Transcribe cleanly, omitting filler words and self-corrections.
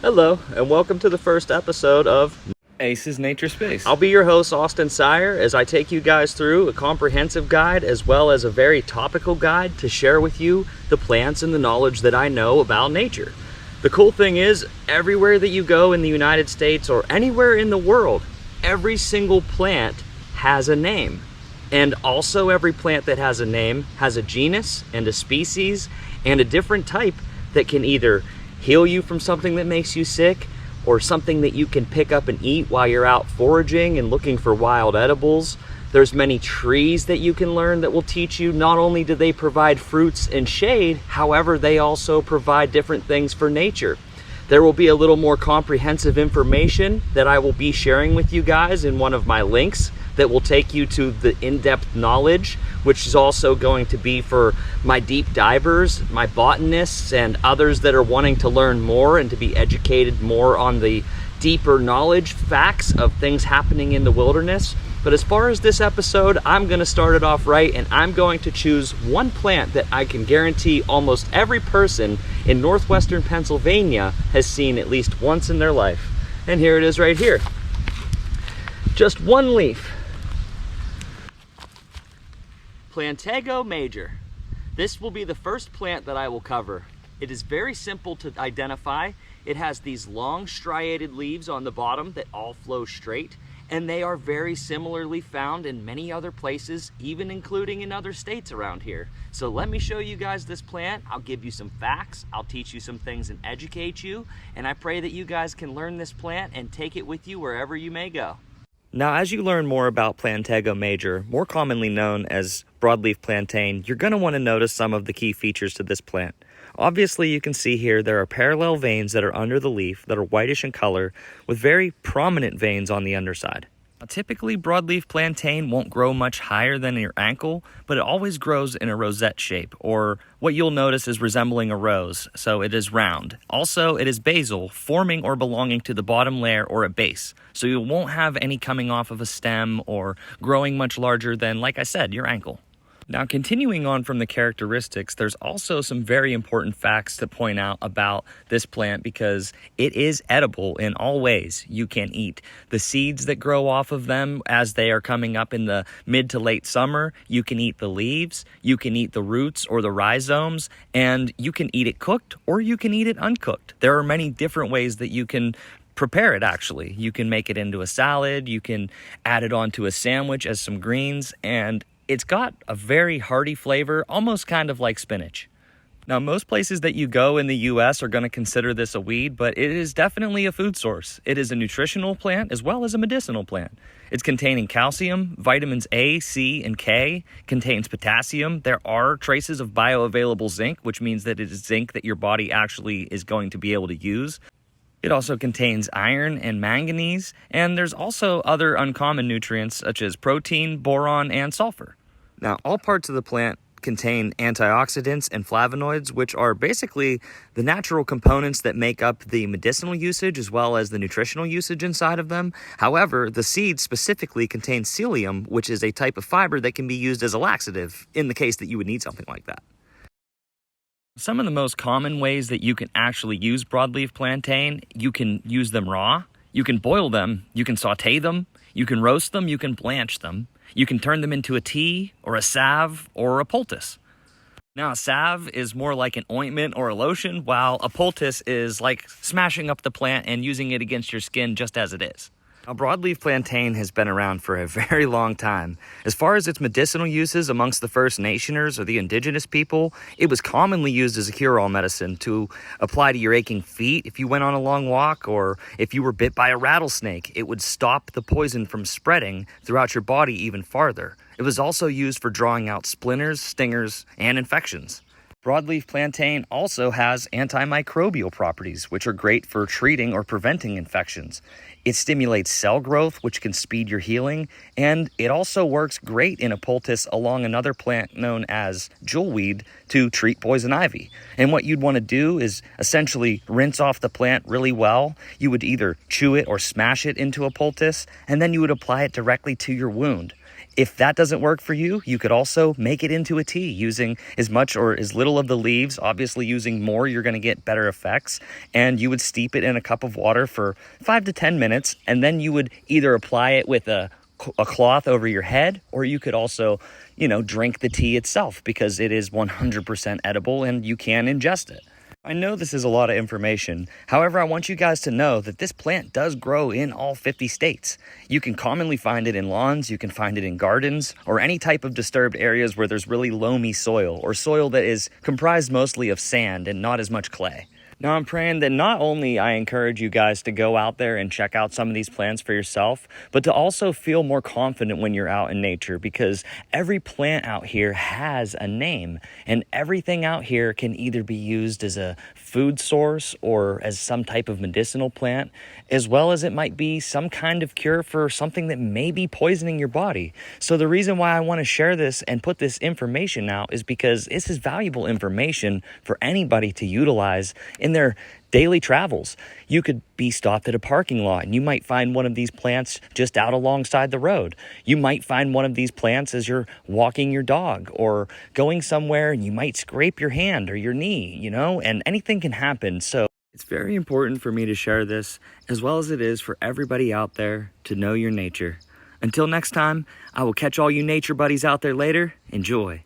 Hello, and welcome to the first episode of Ace's Nature Space. I'll be your host, Austin Siar, as I take you guys through a comprehensive guide as well as a very topical guide to share with you the plants and the knowledge that I know about nature. The cool thing is, everywhere that you go in the United States or anywhere in the world, every single plant has a name. And also every plant that has a name has a genus and a species and a different type that can either heal you from something that makes you sick, or something that you can pick up and eat while you're out foraging and looking for wild edibles. There's many trees that you can learn that will teach you not only do they provide fruits and shade, however, they also provide different things for nature. There will be a little more comprehensive information that I will be sharing with you guys in one of my links that will take you to the in-depth knowledge, which is also going to be for my deep divers, my botanists, and others that are wanting to learn more and to be educated more on the deeper knowledge facts of things happening in the wilderness. But as far as this episode, I'm gonna start it off right, and I'm going to choose one plant that I can guarantee almost every person in northwestern Pennsylvania has seen at least once in their life. And here it is right here. Just one leaf. Plantago Major. This will be the first plant that I will cover. It is very simple to identify. It has these long striated leaves on the bottom that all flow straight, and they are very similarly found in many other places, even including in other states around here. So let me show you guys this plant. I'll give you some facts, I'll teach you some things and educate you, and I pray that you guys can learn this plant and take it with you wherever you may go. Now, as you learn more about Plantago Major, more commonly known as Broadleaf Plantain, you're going to want to notice some of the key features to this plant. Obviously, you can see here there are parallel veins that are under the leaf that are whitish in color with very prominent veins on the underside. Now, typically, broadleaf plantain won't grow much higher than your ankle, but it always grows in a rosette shape, or what you'll notice is resembling a rose, so it is round. Also, it is basal, forming or belonging to the bottom layer or a base, so you won't have any coming off of a stem or growing much larger than, like I said, your ankle. Now, continuing on from the characteristics, there's also some very important facts to point out about this plant because it is edible in all ways. You can eat the seeds that grow off of them as they are coming up in the mid to late summer. You can eat the leaves, you can eat the roots or the rhizomes, and you can eat it cooked or you can eat it uncooked. There are many different ways that you can prepare it, actually. You can make it into a salad, you can add it onto a sandwich as some greens, and it's got a very hearty flavor, almost kind of like spinach. Now, most places that you go in the U.S. are going to consider this a weed, but it is definitely a food source. It is a nutritional plant as well as a medicinal plant. It's containing calcium, vitamins A, C, and K, contains potassium. There are traces of bioavailable zinc, which means that it is zinc that your body actually is going to be able to use. It also contains iron and manganese, and there's also other uncommon nutrients such as protein, boron, and sulfur. Now, all parts of the plant contain antioxidants and flavonoids, which are basically the natural components that make up the medicinal usage as well as the nutritional usage inside of them. However, the seeds specifically contain psyllium, which is a type of fiber that can be used as a laxative in the case that you would need something like that. Some of the most common ways that you can actually use broadleaf plantain, you can use them raw, you can boil them, you can saute them, you can roast them, you can blanch them, you can turn them into a tea or a salve or a poultice. Now, a salve is more like an ointment or a lotion, while a poultice is like smashing up the plant and using it against your skin just as it is. Now, broadleaf plantain has been around for a very long time. As far as its medicinal uses amongst the First Nationers or the indigenous people, it was commonly used as a cure-all medicine to apply to your aching feet if you went on a long walk, or if you were bit by a rattlesnake. It would stop the poison from spreading throughout your body even farther. It was also used for drawing out splinters, stingers, and infections. Broadleaf plantain also has antimicrobial properties, which are great for treating or preventing infections. It stimulates cell growth, which can speed your healing, and it also works great in a poultice along another plant known as jewelweed to treat poison ivy. And what you'd want to do is essentially rinse off the plant really well. You would either chew it or smash it into a poultice, and then you would apply it directly to your wound. If that doesn't work for you, you could also make it into a tea using as much or as little of the leaves. Obviously, using more, you're going to get better effects. And you would steep it in a cup of water for 5 to 10 minutes. And then you would either apply it with a cloth over your head, or you could also, drink the tea itself because it is 100% edible and you can ingest it. I know this is a lot of information. However, I want you guys to know that this plant does grow in all 50 states. You can commonly find it in lawns, you can find it in gardens, or any type of disturbed areas where there's really loamy soil, or soil that is comprised mostly of sand and not as much clay. Now, I'm praying that not only I encourage you guys to go out there and check out some of these plants for yourself, but to also feel more confident when you're out in nature, because every plant out here has a name, and everything out here can either be used as a food source or as some type of medicinal plant, as well as it might be some kind of cure for something that may be poisoning your body. So the reason why I want to share this and put this information out is because this is valuable information for anybody to utilize in their daily travels. You could be stopped at a parking lot and you might find one of these plants just out alongside the road. You might find one of these plants as you're walking your dog or going somewhere, and you might scrape your hand or your knee, and anything can happen. So it's very important for me to share this, as well as it is for everybody out there to know your nature. Until next time, I will catch all you nature buddies out there later. Enjoy.